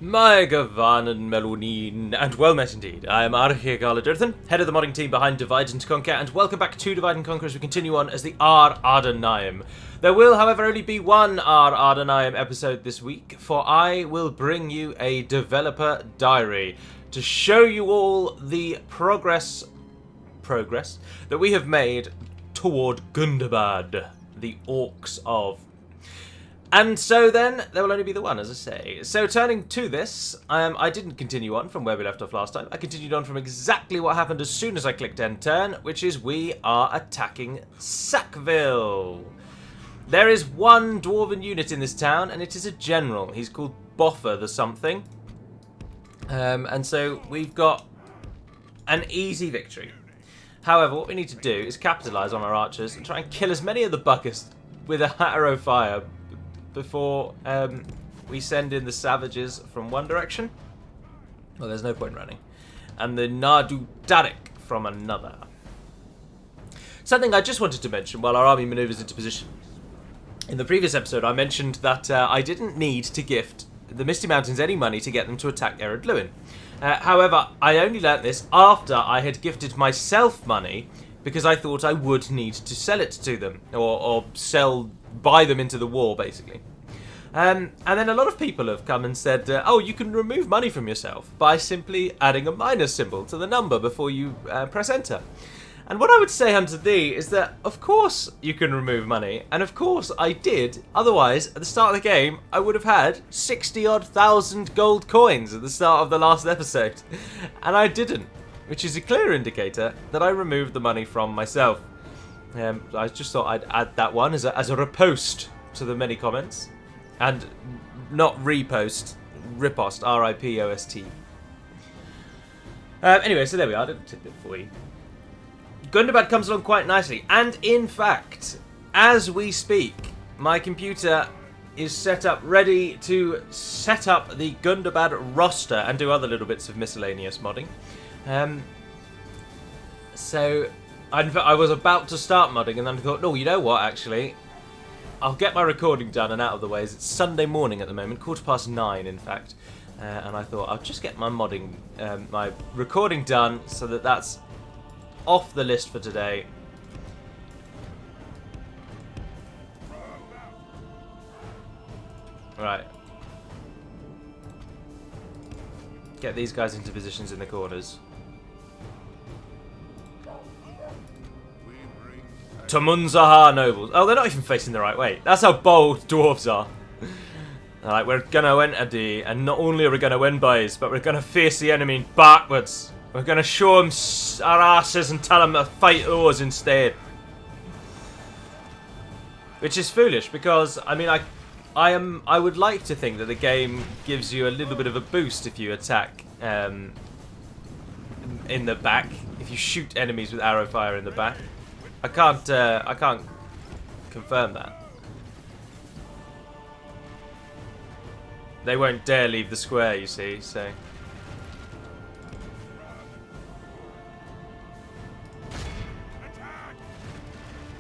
My Gavanen Melonin, and well met indeed. I am Adûnâim, head of the modding team behind Divide and Conquer, and welcome back to Divide and Conquer as we continue on as the Adûnâim. There will, however, only be one Adûnâim episode this week, for I will bring you a developer diary to show you all the progress that we have made toward Gundabad, the Orcs of. And so then, there will only be the one, as I say. So turning to this, I didn't continue on from where we left off last time. I continued on from exactly what happened as soon as I clicked end turn, which is we are attacking Sackville. There is one dwarven unit in this town, and it is a general. He's called Boffer the something. And so we've got an easy victory. However, what we need to do is capitalise on our archers and try and kill as many of the buckers with a arrow fire before we send in the savages from one direction. Well, there's no point running. And the Nardu Darik from another. Something I just wanted to mention while our army manoeuvres into position. In the previous episode, I mentioned that I didn't need to gift the Misty Mountains any money to get them to attack Adûnâim. However, I only learnt this after I had gifted myself money because I thought I would need to sell it to them or buy them into the war, basically. And then a lot of people have come and said, oh, you can remove money from yourself by simply adding a minus symbol to the number before you press enter. And what I would say unto thee is that, of course, you can remove money, and of course I did. Otherwise, at the start of the game, I would have had 60-odd thousand gold coins at the start of the last episode. And I didn't, which is a clear indicator that I removed the money from myself. I just thought I'd add that one as a repost to the many comments. And not repost, ripost, R-I-P-O-S-T. Anyway, so there we are, a little tidbit for you. Gundabad comes along quite nicely, and in fact, as we speak, my computer is set up ready to set up the Gundabad roster and do other little bits of miscellaneous modding. So I was about to start modding, and then I thought, no, you know what, actually, I'll get my recording done and out of the way. It's Sunday morning at the moment, 9:15 in fact, and I thought I'll just get my modding, my recording done so that that's off the list for today. Right. Get these guys into positions in the corners. Tamunzahar nobles. Oh, they're not even facing the right way. That's how bold dwarves are. They're like, we're gonna win a day, and not only are we gonna win, boys, but we're gonna face the enemy backwards. We're going to show them our asses and tell them to fight those instead. Which is foolish because, I mean, I would like to think that the game gives you a little bit of a boost if you attack in the back. If you shoot enemies with arrow fire in the back. I can't confirm that. They won't dare leave the square, you see, so...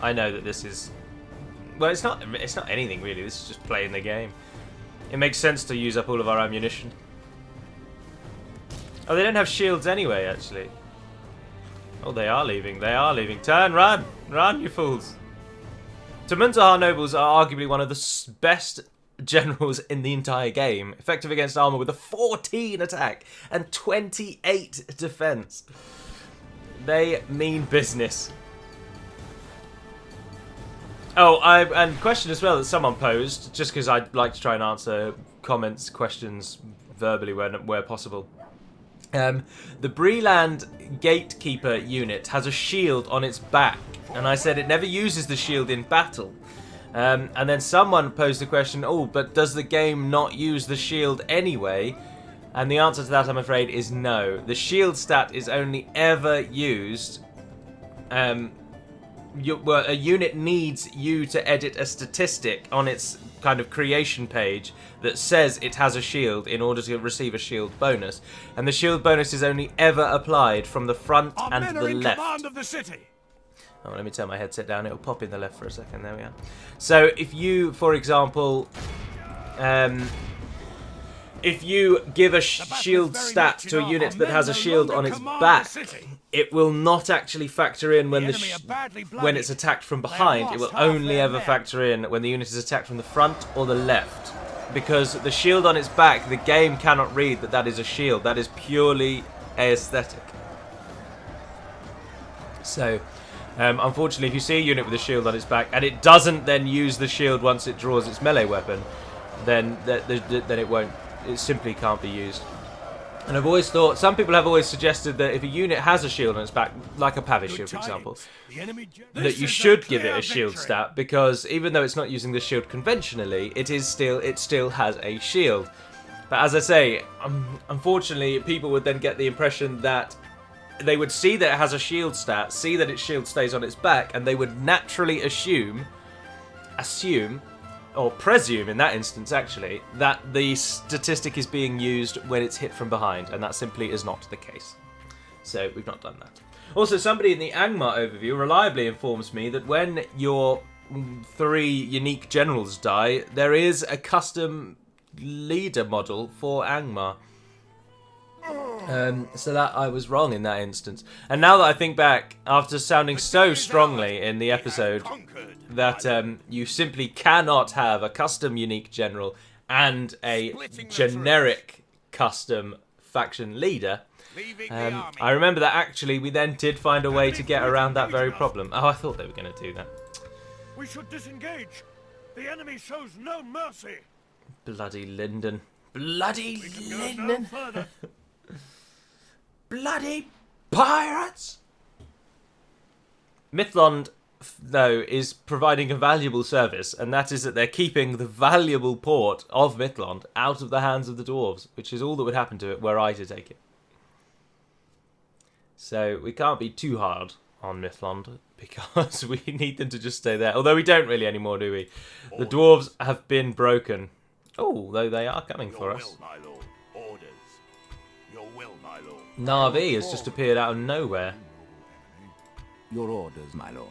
I know that this is... Well, it's not anything, really. This is just playing the game. It makes sense to use up all of our ammunition. Oh, they don't have shields anyway, actually. Oh, they are leaving. They are leaving. Turn, run! Run, you fools! Tamunzahar nobles are arguably one of the best generals in the entire game. Effective against armor with a 14 attack and 28 defense. They mean business. Oh, and question as well that someone posed, just because I'd like to try and answer comments, questions verbally where possible. The Breland Gatekeeper unit has a shield on its back, and I said it never uses the shield in battle. And then someone posed the question, oh, but does the game not use the shield anyway? And the answer to that, I'm afraid, is no. The shield stat is only ever used... a unit needs you to edit a statistic on its kind of creation page that says it has a shield in order to receive a shield bonus, and the shield bonus is only ever applied from the front and the left. Command of the city. Oh, let me turn my headset down. It'll pop in the left for a second. There we are. So if you, for example, if you give a shield stat to a unit that has a shield on its back, it will not actually factor in when when it's attacked from behind. It will only ever factor in when the unit is attacked from the front or the left. Because the shield on its back, the game cannot read that that is a shield. That is purely aesthetic. So, unfortunately, if you see a unit with a shield on its back, and it doesn't then use the shield once it draws its melee weapon, then it won't. It simply can't be used. And I've always thought, some people have always suggested that if a unit has a shield on its back, like a Pavis shield, for example, that you should give it a shield stat, because even though it's not using the shield conventionally, it still has a shield. But as I say, unfortunately, people would then get the impression that they would see that it has a shield stat, see that its shield stays on its back, and they would naturally assume, or presume in that instance actually, that the statistic is being used when it's hit from behind, and that simply is not the case. So we've not done that. Also, somebody in the Angmar overview reliably informs me that when your 3 unique generals die, there is a custom leader model for Angmar. So that I was wrong in that instance. And now that I think back, after sounding so strongly in the episode that you simply cannot have a custom unique general and a generic custom faction leader, I remember that actually we then did find a way to get around that very problem. Oh, I thought they were going to do that. We should disengage. The enemy shows no mercy. Bloody Linden. Bloody Linden. No Bloody pirates! Mythlond, though, is providing a valuable service, and that is that they're keeping the valuable port of Mythlond out of the hands of the dwarves, which is all that would happen to it were I to take it. So we can't be too hard on Mythlond, because we need them to just stay there. Although we don't really anymore, do we? The dwarves have been broken. Oh, though they are coming for us. Na'vi has just appeared out of nowhere. Your orders, my lord.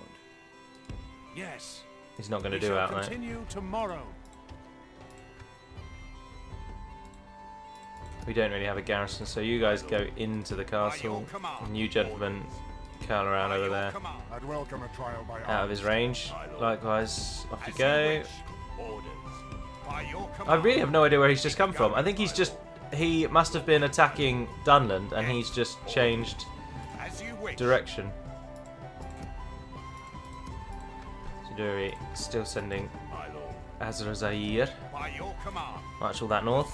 Yes. He's not going to do that, mate. Continue tomorrow. We don't really have a garrison, so you guys go into the castle. And you gentlemen curl around over there. Out of his range. Likewise, off you go. I really have no idea where he's just come from. I think he must have been attacking Dunland, and he's just changed direction. Siduri still sending Azra Zaire. March all that north.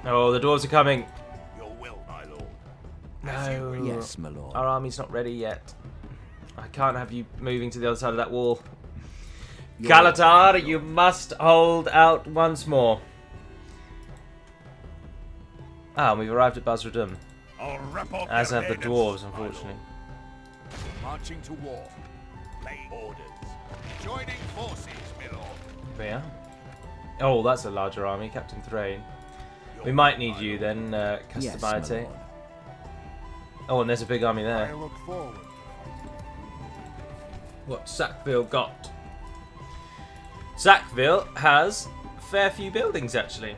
Oh, the dwarves are coming. No. Yes, my lord. Our army's not ready yet. I can't have you moving to the other side of that wall. Kalatar, you must hold out once more. Ah, and we've arrived at Basradum. As have the dwarves, unfortunately. Marching to war. Lay orders. Joining forces, my lord. Yeah. Oh, that's a larger army, Captain Thrain. We might need you then, Castabiate. Oh, and there's a big army there. I look forward. What's Sackville got? Sackville has a fair few buildings, actually,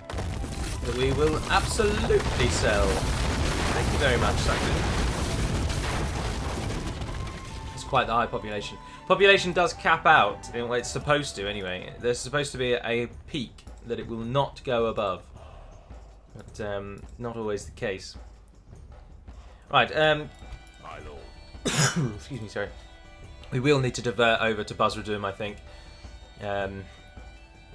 that we will absolutely sell. Thank you very much, Sackville. It's quite the high population. Population does cap out. Well, it's supposed to, anyway. There's supposed to be a peak that it will not go above. But not always the case. Right, excuse me, sorry. We will need to divert over to Basradum, I think.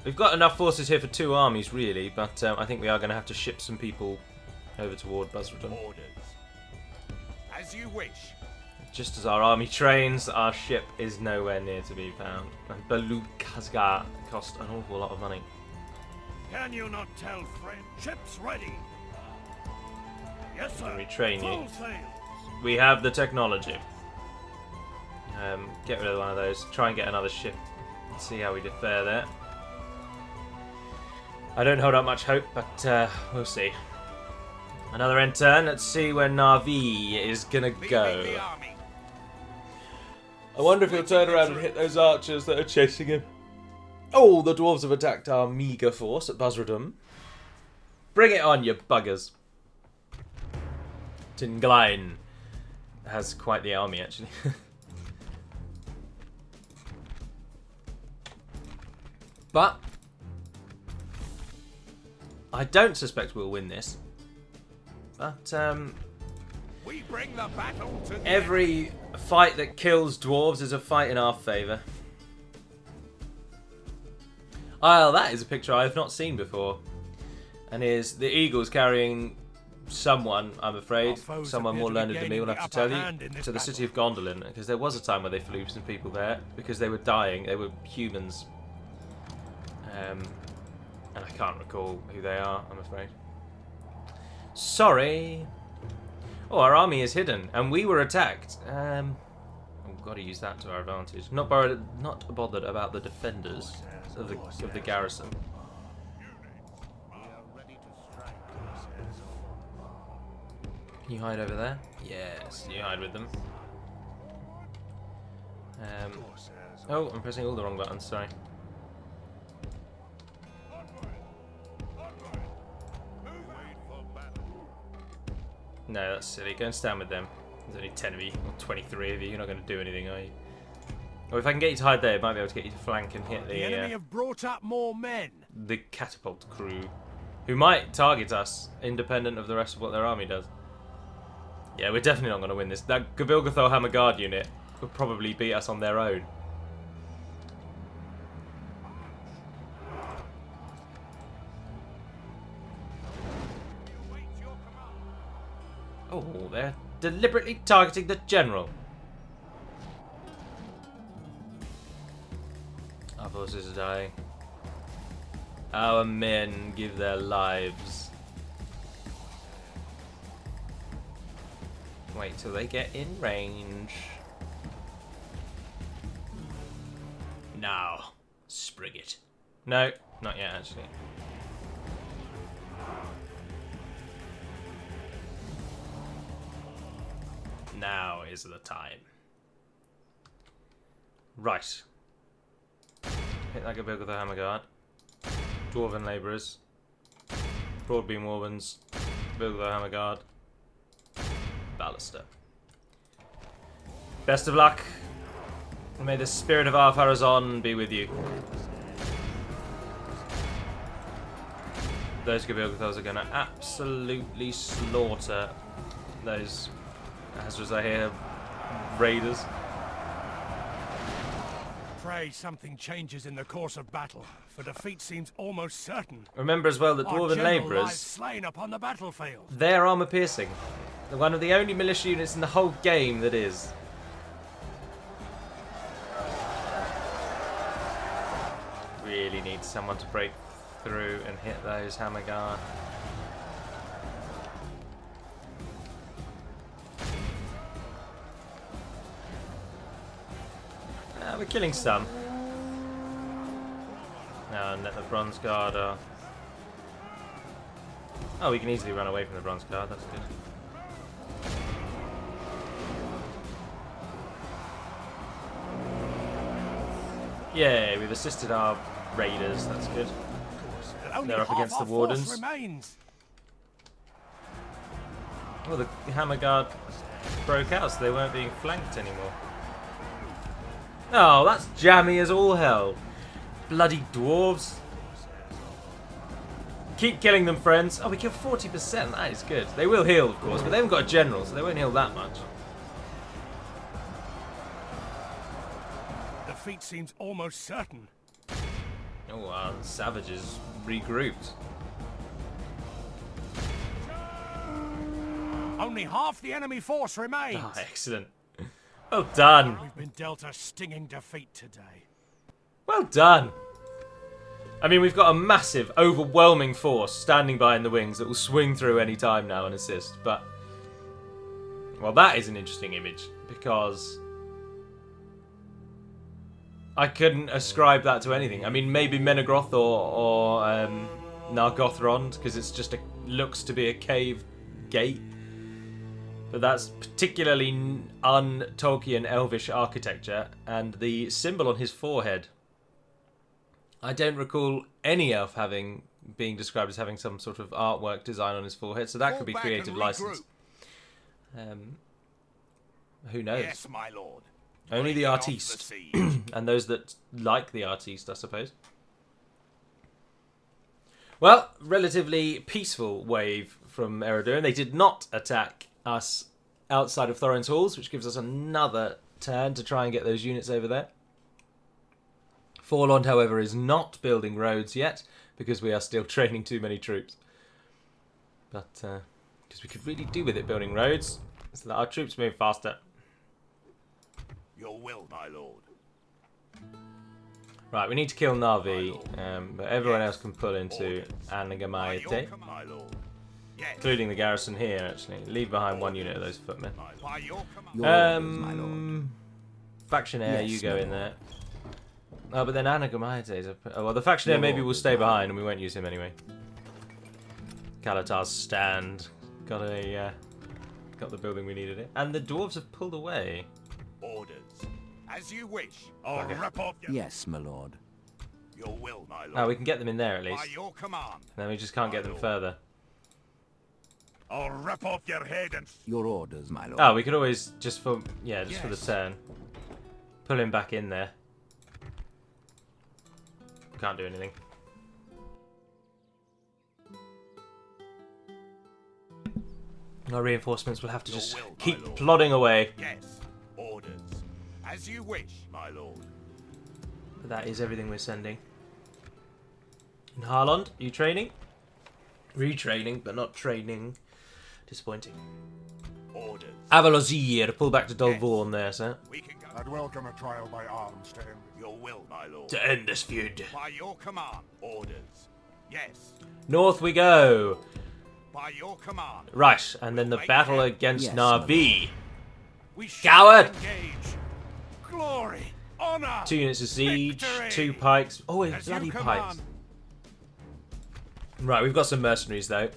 We've got enough forces here for 2 armies, really, but I think we are going to have to ship some people over toward Basradum. As you wish. Just as our army trains, our ship is nowhere near to be found. And Balukazgar cost an awful lot of money. Can you not tell, friend? Ships ready. Yes, sir. Can we train you? Full sails. We have the technology. Get rid of one of those. Try and get another ship. See how we fare there. I don't hold out much hope, but we'll see. Another end turn. Let's see where Na'vi is gonna go. I wonder if he'll turn around and hit those archers that are chasing him. Oh, the dwarves have attacked our meagre force at Basradum. Bring it on, you buggers. Tinglein has quite the army, actually. But I don't suspect we'll win this. But We bring the battle to the every fight that kills dwarves is a fight in our favour. Well, that is a picture I have not seen before. And here's the eagles carrying someone, I'm afraid. Someone more learned than me will have to tell you. To the city of Gondolin. Because there was a time where they flew some people there. Because they were dying. They were humans. And I can't recall who they are, I'm afraid. Sorry. Oh, our army is hidden. And we were attacked. We've got to use that to our advantage. Not bothered about the defenders of the garrison. Can you hide over there? Yes, you hide with them. Oh, I'm pressing all the wrong buttons, sorry. No, that's silly. Go and stand with them. There's only 10 of you, or 23 of you. You're not going to do anything, are you? Or if I can get you to hide there, I might be able to get you to flank and hit The enemy have brought up more men. the catapult crew, who might target us, independent of the rest of what their army does. Yeah, we're definitely not going to win this. That Gabilgathol Hammer Guard unit would probably beat us on their own. Oh, they're deliberately targeting the general. Our forces are dying. Our men give their lives. Wait till they get in range. Now, sprig it. No, not yet actually. Now is the time. Right. Hit that Gabil with the Hammer Guard. Dwarven Labourers. Broadbeam Warbans. Gabil with the Hammer Guard. Ballaster. Best of luck. May the spirit of Ar-Pharazôn be with you. Those Gabilgathos are going to absolutely slaughter those, as I hear, raiders. Pray something changes in the course of battle, for defeat seems almost certain. Remember as well that Our Dwarven general Labourers, lies slain upon the battlefield. they're armour piercing. They're one of the only militia units in the whole game that is. Really need someone to break through and hit those Hammer Guard. We're killing some. Now let the Bronze Guard are... Oh, we can easily run away from the Bronze Guard, that's good. Yeah, we've assisted our raiders, that's good. They're up against the Wardens. Remains. Well, the Hammer Guard broke out, so they weren't being flanked anymore. Oh, that's jammy as all hell. Bloody dwarves. Keep killing them, friends. Oh, we killed 40%. That is good. They will heal, of course, but they haven't got a general, so they won't heal that much. Defeat seems almost certain. Oh, our savages regrouped. Only half the enemy force remains. Oh, excellent. Well done. We've been dealt a stinging defeat today. Well done. I mean, we've got a massive, overwhelming force standing by in the wings that will swing through any time now and assist, but... Well, that is an interesting image, because... I couldn't ascribe that to anything. I mean, maybe Menegroth or Nargothrond, because it's just looks to be a cave gate. But that's particularly un-Tolkien elvish architecture, and the symbol on his forehead I don't recall any elf being described as having some sort of artwork design on his forehead, so that Fall could be back creative and license. Who knows? Yes, my lord. Only the Breaking off artiste. siege. And those that like the artiste, I suppose. Well, relatively peaceful wave from Adûnâim. They did not attack us outside of Thorin's halls, which gives us another turn to try and get those units over there. Forlond, however, is not building roads yet, because we are still training too many troops. But, because we could really do with it building roads, so that our troops move faster. Your will, my lord. Right, we need to kill Navi, but everyone else can pull into By your Adûnâim, command, my lord. Yes. including the garrison here, actually. Leave behind one unit of those footmen. By your command. Your orders, my lord. Factionaire, Yes, you go my in lord. there. Oh, but then Anagamaite is up. Oh, well, the Factionaire Your maybe will orders, stay my behind and we won't use him anyway. Kalatar's stand. Got the building we needed it. And the dwarves have pulled away. Orders. As you wish. I'll Okay. rip off your... Yes, my lord. Your will, my lord. Oh, we can get them in there at By least. your command. Then we just can't get them further. I'll rip off your head and... Your orders, my lord. Oh, we could always, just for the Yes. turn, pull him back in there. Can't do anything. Our reinforcements will have to Your just will, my keep lord. plodding away. Yes. Orders. As you wish, my lord. But that is everything we're sending. In Harland, you training? Retraining, but not training. Disappointing. Orders. Avalozir, pull back to Dolvorn there, sir. We can go. I'd welcome a trial by arms to end Your will, my lord. To end this feud. By your command. Orders. Yes. North we go. By your command. Right, and then the battle against Yes, Navi. We shall Coward! engage. Glory. Honor. 2 units of siege, Victory! 2 pikes. Oh, it's As you bloody command. pikes. Right, we've got some mercenaries though.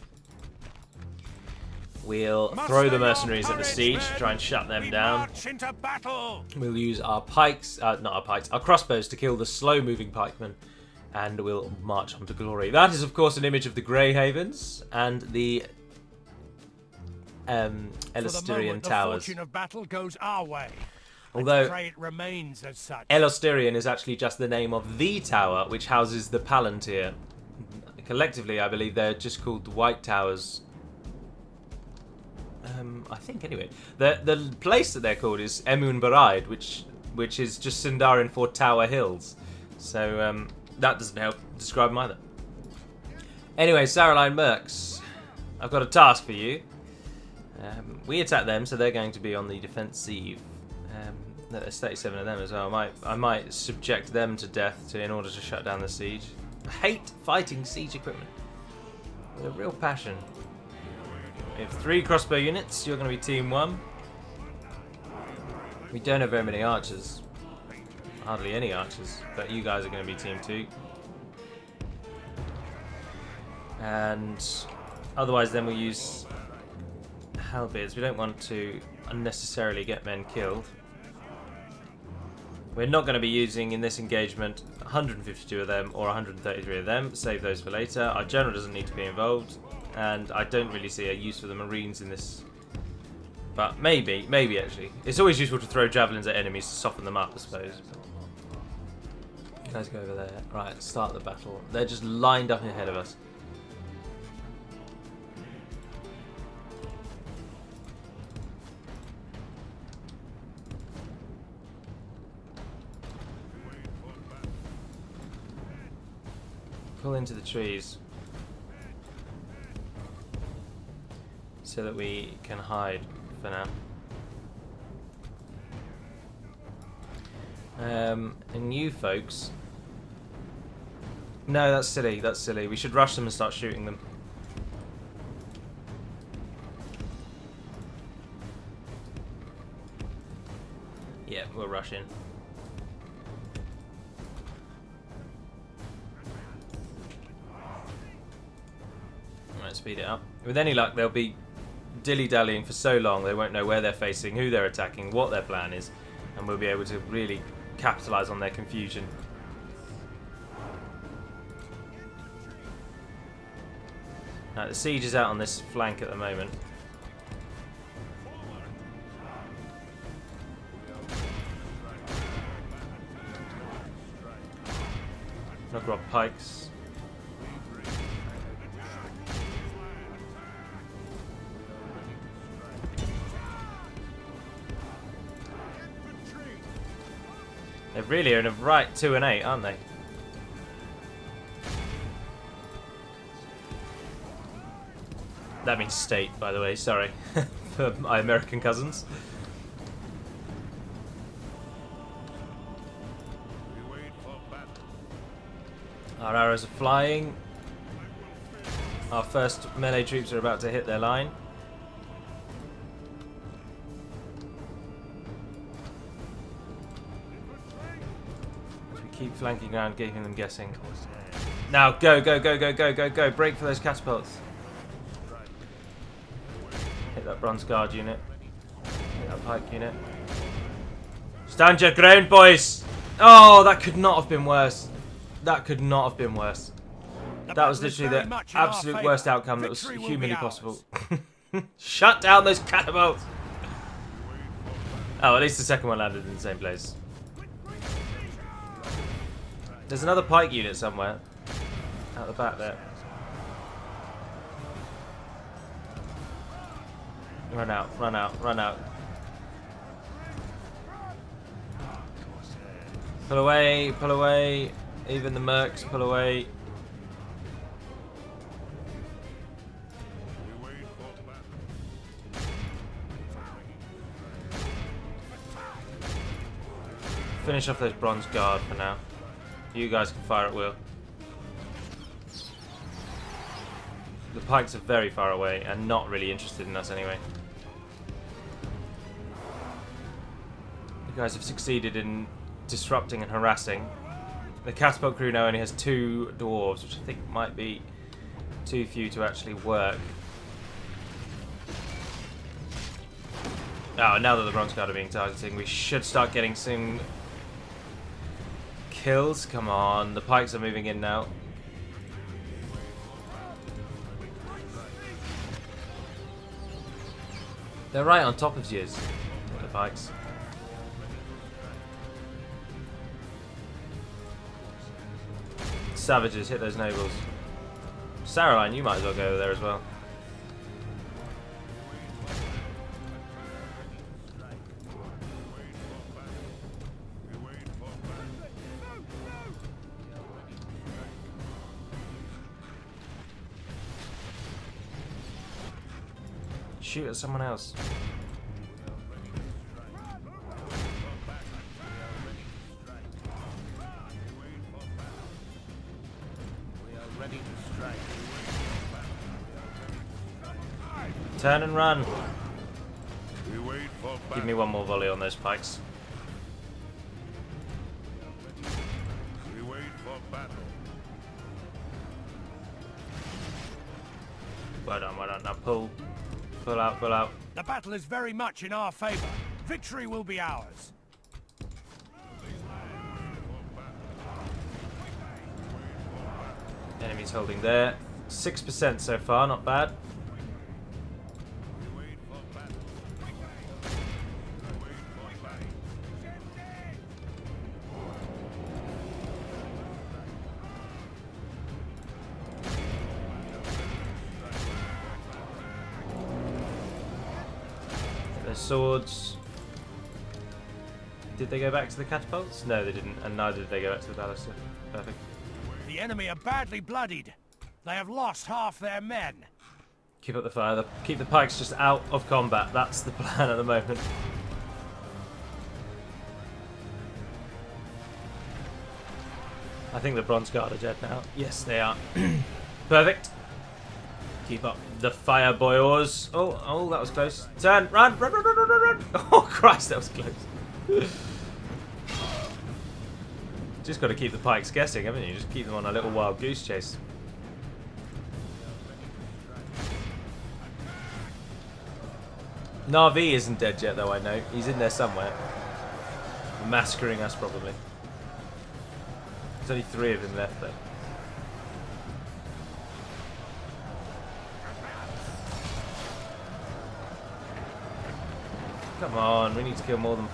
We'll Muster throw the your mercenaries at the courage, siege, men. try and shut them We down. march into battle. We'll use our pikes, not our pikes, our crossbows to kill the slow-moving pikemen, and we'll march on to glory. That is, of course, an image of the Grey Havens and the For the Elostirian moment, Towers. the fortune of battle goes our way. Although Pray it remains as such. Elostirian is actually just the name of the tower, which houses the Palantir. Collectively, I believe they're just called the White Towers. I think anyway. The place that they're called is Emun Baraid, which is just Sindarin for Tower Hills. So that doesn't help describe them either. Anyway, Saraline Mercs, I've got a task for you. We attack them, so they're going to be on the defensive. There's 37 of them as well. I might subject them to death in order to shut down the siege. I hate fighting siege equipment with a real passion. We have 3 crossbow units. You're going to be team 1. We don't have very many archers. Hardly any archers. But you guys are going to be team 2. And otherwise then we'll use halberds. We don't want to unnecessarily get men killed. We're not going to be using in this engagement 152 of them or 133 of them. Save those for later. Our general doesn't need to be involved. And I don't really see a use for the marines in this. But maybe actually. It's always useful to throw javelins at enemies to soften them up, I suppose. You guys go over there. Right, start the battle. They're just lined up ahead of us. Pull into the trees so that we can hide for now. And you folks, no, that's silly. That's silly. We should rush them and start shooting them. Yeah, we'll rush in. Right, speed it up. With any luck, they'll be dilly-dallying for so long they won't know where they're facing, who they're attacking, what their plan is, and we'll be able to really capitalise on their confusion. The siege is out on this flank at the moment. I've got pikes. They really are in a right 2 and 8, aren't they? That means state, by the way, sorry. For my American cousins. Our arrows are flying. Our first melee troops are about to hit their line. As we keep flanking around, keeping them guessing. Now, go, go, go, go, go, go, go. Break for those catapults. Hit that bronze guard unit. Hit that pike unit. Stand your ground, boys! Oh, that could not have been worse. That could not have been worse. That was literally the absolute worst outcome that was humanly possible. Shut down those catapults! Oh, at least the second one landed in the same place. There's another pike unit somewhere. Out the back there. Run out, run out, run out. Pull away, pull away. Even the mercs, pull away. Finish off those bronze guard for now. You guys can fire at will. The pikes are very far away and not really interested in us anyway. You guys have succeeded in disrupting and harassing. The catapult crew now only has 2 dwarves, which I think might be too few to actually work. Oh, now that the bronze guard are being targeted, we should start getting some kills. Come on, the pikes are moving in now. They're right on top of you, the pikes. Savages, hit those nobles. Saroline, you might as well go over there as well. Shoot at someone else. Turn and run. Give me one more volley on those pikes. Well done, well done. Now pull. Pull out, pull out. The battle is very much in our favor. Victory will be ours. Enemies holding there. 6% so far, not bad. Their swords. Did they go back to the catapults? No, they didn't, and neither did they go back to the ballista. Perfect. The enemy are badly bloodied. They have lost half their men. Keep up the fire. Keep the pikes just out of combat. That's the plan at the moment. I think the bronze guard are dead now. Yes, they are. Perfect. Keep up the fire, boys. Oh, that was close. Turn, run, run, run, run, run, run, run. Oh, Christ, that was close. Just got to keep the pikes guessing, haven't you? Just keep them on a little wild goose chase. Na'vi isn't dead yet, though, I know. He's in there somewhere. Massacring us, probably. There's only 3 of him left, though. Come on, we need to kill more than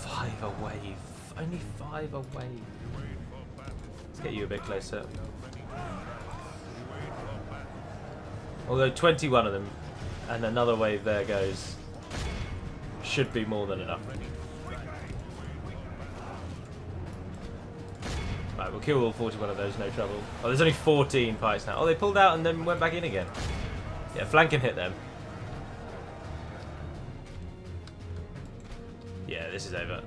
5 a wave. Only 5 a wave. Let's get you a bit closer. Although 21 of them and another wave there goes. Should be more than enough. Right, we'll kill all 41 of those, no trouble. Oh, there's only 14 pikes now. Oh, they pulled out and then went back in again. Yeah, flank and hit them. Yeah, this is over.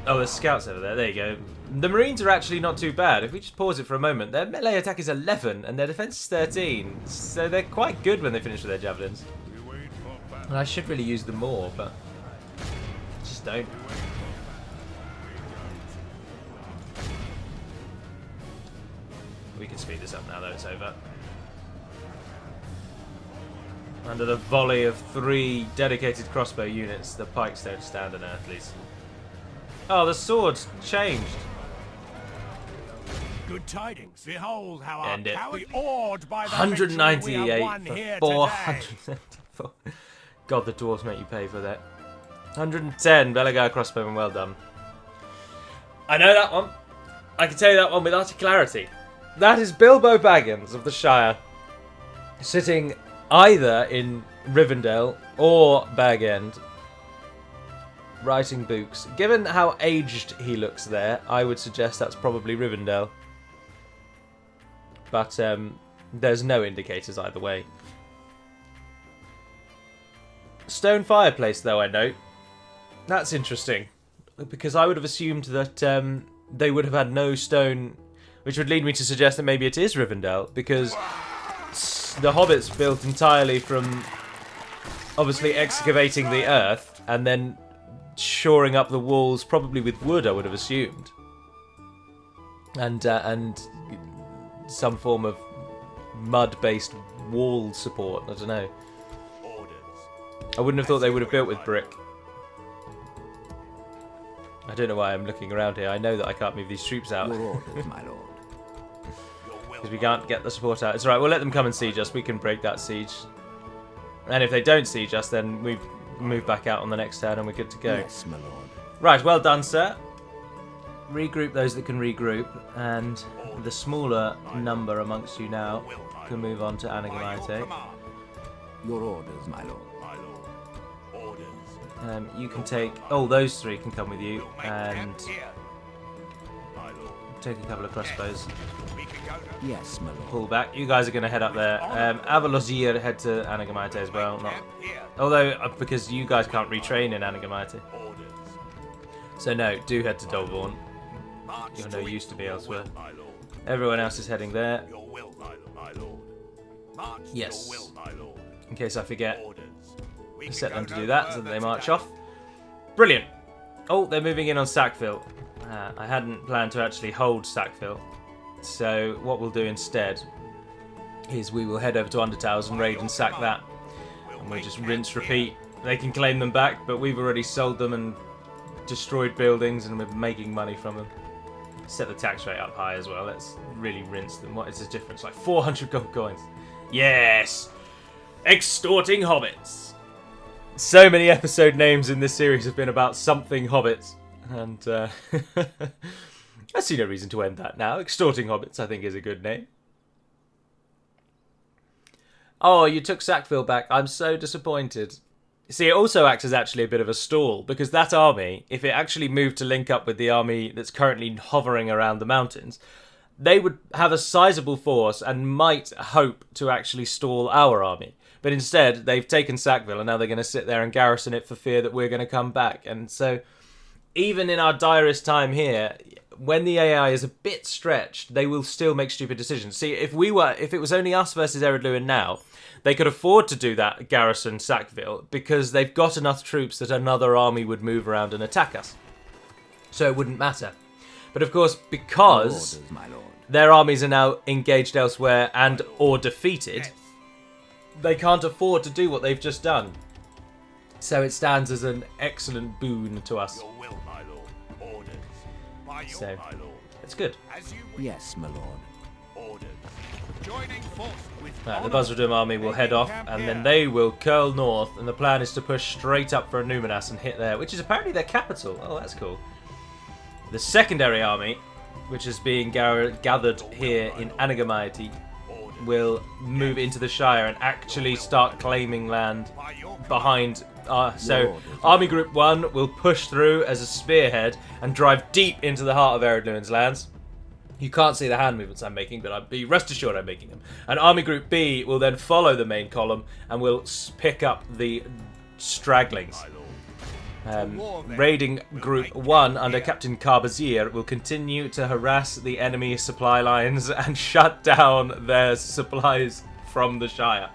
Oh, there's scouts over there. There you go. The Marines are actually not too bad. If we just pause it for a moment, their melee attack is 11 and their defense is 13. So they're quite good when they finish with their javelins. And I should really use them more, but just don't. We can speed this up now, though it's over. Under the volley of 3 dedicated crossbow units, the pikes don't stand an earthlies. Oh, the swords changed. Good tidings. Behold how our End it. coward awed by the 198 for 474. God, the dwarves make you pay for that. 110 Belagar crossbowmen, well done. I know that one. I can tell you that one with utter clarity. That is Bilbo Baggins of the Shire, sitting either in Rivendell or Bag End, writing books. Given how aged he looks there, I would suggest that's probably Rivendell. But there's no indicators either way. Stone fireplace, though, I note. That's interesting, because I would have assumed that they would have had no stone, which would lead me to suggest that maybe it is Rivendell, because the Hobbits built entirely from obviously excavating the earth and then shoring up the walls, probably with wood, I would have assumed, and some form of mud-based wall support. I don't know. I wouldn't have thought they would have built with brick. I don't know why I'm looking around here. I know that I can't move these troops out. Your orders, my lord. Because we can't get the support out. It's alright, we'll let them come and siege us. We can break that siege. And if they don't siege us, then we move back out on the next turn and we're good to go. Yes, my lord. Right, well done, sir. Regroup those that can regroup, and the smaller number amongst you now can move on to Adûnâim. Your orders, my lord. You can take... Oh, those 3 can come with you, and take a couple of crossbows. Yes, my lord. Pull back. You guys are going to head up there. Avalozir head to Adûnâim as well. Not, although, because you guys can't retrain in Adûnâim. So no, do head to Dolvorn. You're no use to be elsewhere. Everyone else is heading there. Yes. In case I forget. Set them to do that so that they march off. Brilliant. Oh, they're moving in on Sackville. I hadn't planned to actually hold Sackville. So what we'll do instead is we will head over to Undertales and raid and sack that. And we'll just rinse, repeat. They can claim them back, but we've already sold them and destroyed buildings and we're making money from them. Set the tax rate up high as well. Let's really rinse them. What is the difference? Like 400 gold coins. Yes! Extorting Hobbits. So many episode names in this series have been about something Hobbits. And I see no reason to end that now. Extorting Hobbits, I think, is a good name. Oh, you took Sackville back. I'm so disappointed. See, it also acts as actually a bit of a stall, because that army, if it actually moved to link up with the army that's currently hovering around the mountains, they would have a sizable force and might hope to actually stall our army. But instead, they've taken Sackville and now they're going to sit there and garrison it for fear that we're going to come back. And so, even in our direst time here, when the AI is a bit stretched, they will still make stupid decisions. See, if it was only us versus Adûnâim now, they could afford to do that, garrison Sackville, because they've got enough troops that another army would move around and attack us. So it wouldn't matter. But of course, because Your orders, my lord. their armies are now engaged elsewhere and or defeated, they can't afford to do what they've just done. So it stands as an excellent boon to us. Your will, my lord. Orders. So, it's good. As you wish. Yes, my lord. Orders. Joining force with Right, the honor. Buzzardum army will head off, and then they will curl north, and the plan is to push straight up for Adûnâim and hit there, which is apparently their capital. Oh, that's cool. The secondary army, which is being gathered here in Adûnâim, will move into the Shire and actually start claiming land behind. So Army Group 1 will push through as a spearhead and drive deep into the heart of Adûnâim's lands. You can't see the hand movements I'm making, but be rest assured I'm making them. And Army Group B will then follow the main column and will pick up the stragglings. Raiding Group 1 under Captain Carbazir will continue to harass the enemy supply lines and shut down their supplies from the Shire.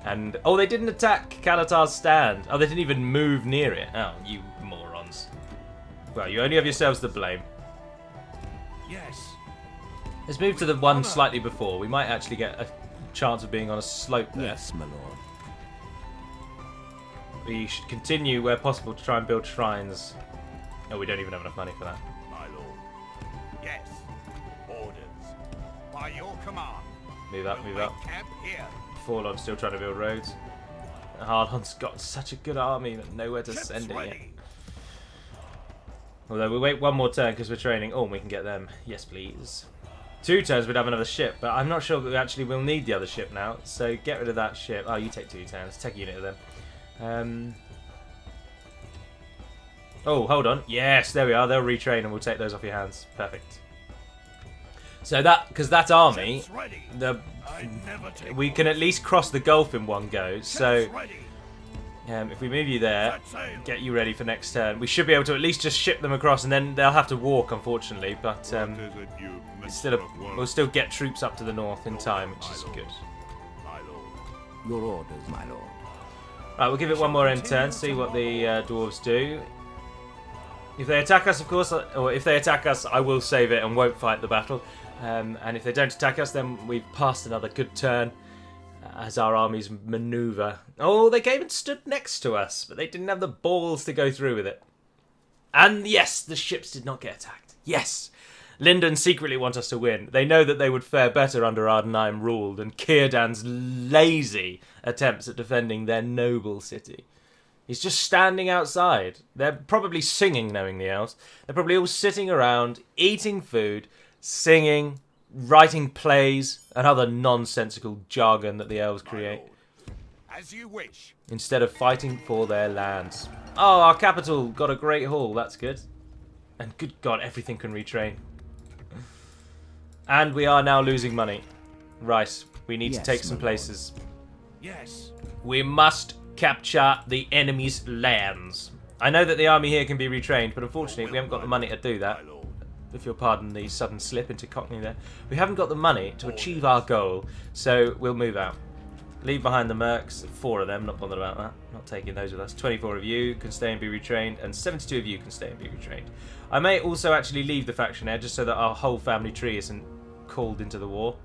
And, oh, they didn't attack Kalatar's stand. Oh, they didn't even move near it. Oh, you morons. Well, you only have yourselves to blame. Yes. Let's move to the one slightly before. We might actually get a chance of being on a slope there. Yes, my lord. We should continue where possible to try and build shrines. Oh, we don't even have enough money for that. My lord. Yes. Orders. By your command. Move up, We'll move up. make camp here. Forlon's still trying to build roads. Hardon's got such a good army, but nowhere to Ships send it yet. ready. Although we wait one more turn because we're training. Oh, we can get them. Yes, please. 2 turns we'd have another ship, but I'm not sure that we actually will need the other ship now. So get rid of that ship. Oh, you take 2 turns. Take a unit of them. Oh, hold on. Yes, there we are. They'll retrain and we'll take those off your hands. Perfect. So that, because that army, Ships ready. I never take we can at least cross the Gulf in one go. Ships So ready. if we move you there, Set sail. get you ready for next turn. We should be able to at least just ship them across, and then they'll have to walk, unfortunately. But it's still we'll still get troops up to the north in time, which is good. My lord. Your orders, my lord. Right, we'll give it one more end turn, see what the dwarves do. If they attack us, of course, or if they attack us, I will save it and won't fight the battle. And if they don't attack us, then we've passed another good turn as our armies maneuver. Oh, they came and stood next to us, but they didn't have the balls to go through with it. And yes, the ships did not get attacked. Yes! Lyndon secretly want us to win. They know that they would fare better under Adûnâim rule than Círdan's lazy attempts at defending their noble city. He's just standing outside. They're probably singing, knowing the elves. They're probably all sitting around, eating food, singing, writing plays, and other nonsensical jargon that the elves create, As you wish. instead of fighting for their lands. Oh, our capital got a great haul. That's good. And good God, everything can retrain. And we are now losing money. Right, we need to Yes, take some my lord. places. Yes. We must capture the enemy's lands. I know that the army here can be retrained, but unfortunately we haven't got the money to do that. My lord. If you'll pardon the sudden slip into Cockney there. We haven't got the money to achieve our goal, so we'll move out. Leave behind the mercs, 4 of them, not bothered about that. Not taking those with us. 24 of you can stay and be retrained, and 72 of you can stay and be retrained. I may also actually leave the faction here, just so that our whole family tree isn't called into the war.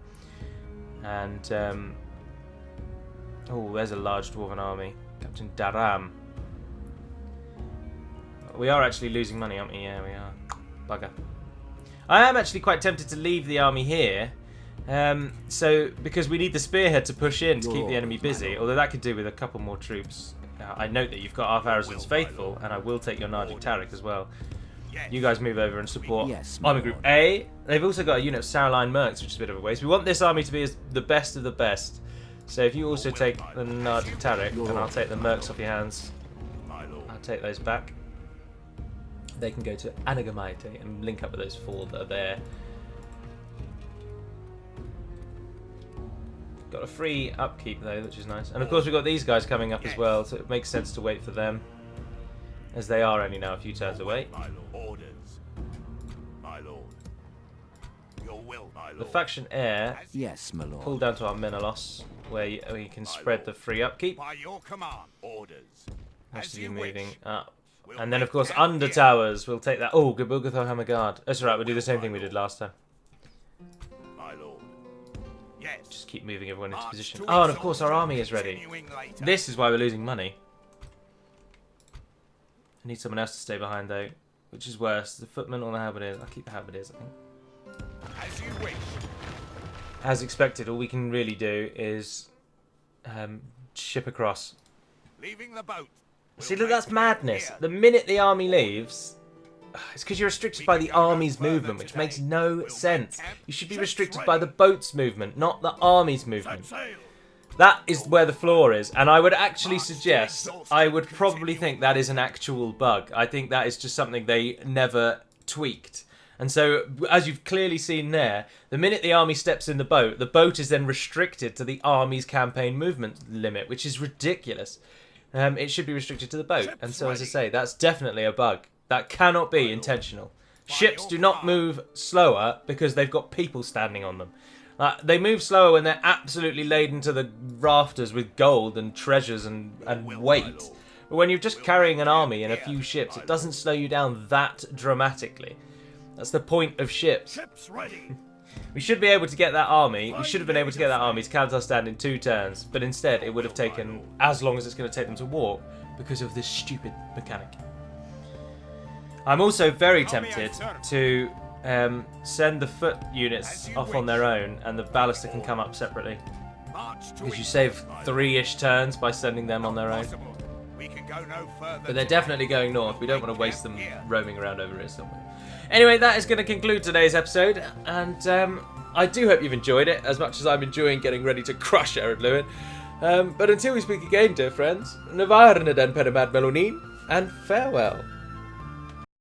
And, oh, there's a large dwarven army. Captain Daram. We are actually losing money, aren't we? Yeah, we are. Bugger. I am actually quite tempted to leave the army here. Because we need the spearhead to push in to keep the enemy busy, although that could do with a couple more troops. I note that you've got Arth Arazan's faithful, and I will take your Nargic Tariq as well. You guys move over and support Yes, my Army Group lord. A. They've also got a unit of Sauerline Mercs, which is a bit of a waste. We want this army to be the best of the best. So if you also take the Nargic Tariq, and I'll take the Mercs off your hands. I'll take those back. They can go to Adûnâim and link up with those 4 that are there. Got a free upkeep though, which is nice. And of course we've got these guys coming up as well, so it makes sense to wait for them, as they are only now a few turns away. My lord. Orders. My lord. Your will, my lord. The faction heir Yes, my lord. pull down to our Menelaus, where you can spread the free upkeep. By your command. Orders. Most As of you you moving wish. up. We'll And then of make course camp under here. towers, we'll take that. Oh, Gabilgathor Hammerguard. That's alright, we'll do the same thing we did last time. My lord. Yes. Just keep moving everyone into March position. to Oh, and of Extorting, course our army is ready. continuing later. This is why we're losing money. I need someone else to stay behind though. Which is worse, the footman or the halberdiers? I'll keep the halberdiers, I think. As you wish. as expected, all we can really do is ship across. Leaving the boat. See, look, that's madness. The minute the army leaves, it's because you're restricted by the army's movement, which makes no sense. You should be restricted by the boat's movement, not the army's movement. That is where the flaw is, and I would actually suggest, I would probably think that is an actual bug. I think that is just something they never tweaked. And so, as you've clearly seen there, the minute the army steps in the boat is then restricted to the army's campaign movement limit, which is ridiculous. It should be restricted to the boat. And so, as I say, that's definitely a bug. That cannot be intentional. Ships do not move slower because they've got people standing on them. They move slower when they're absolutely laden to the rafters with gold and treasures and weight. But when you're just carrying an army and a few ships, it doesn't slow you down that dramatically. That's the point of ships. Ships ready. We should be able to get that army. We should have been able to get that army to Kazakhstan in 2 turns, but instead it would have taken as long as it's going to take them to walk because of this stupid mechanic. I'm also very tempted to send the foot units off on their own, and the ballista can come up separately. Because you save 3-ish turns by sending them on their own. But they're definitely going north. We don't want to waste them roaming around over here somewhere. Anyway, that is going to conclude today's episode, and I do hope you've enjoyed it as much as I'm enjoying getting ready to crush Adûnâim. But until we speak again, dear friends, Navarre den Penamad Melonin, and farewell.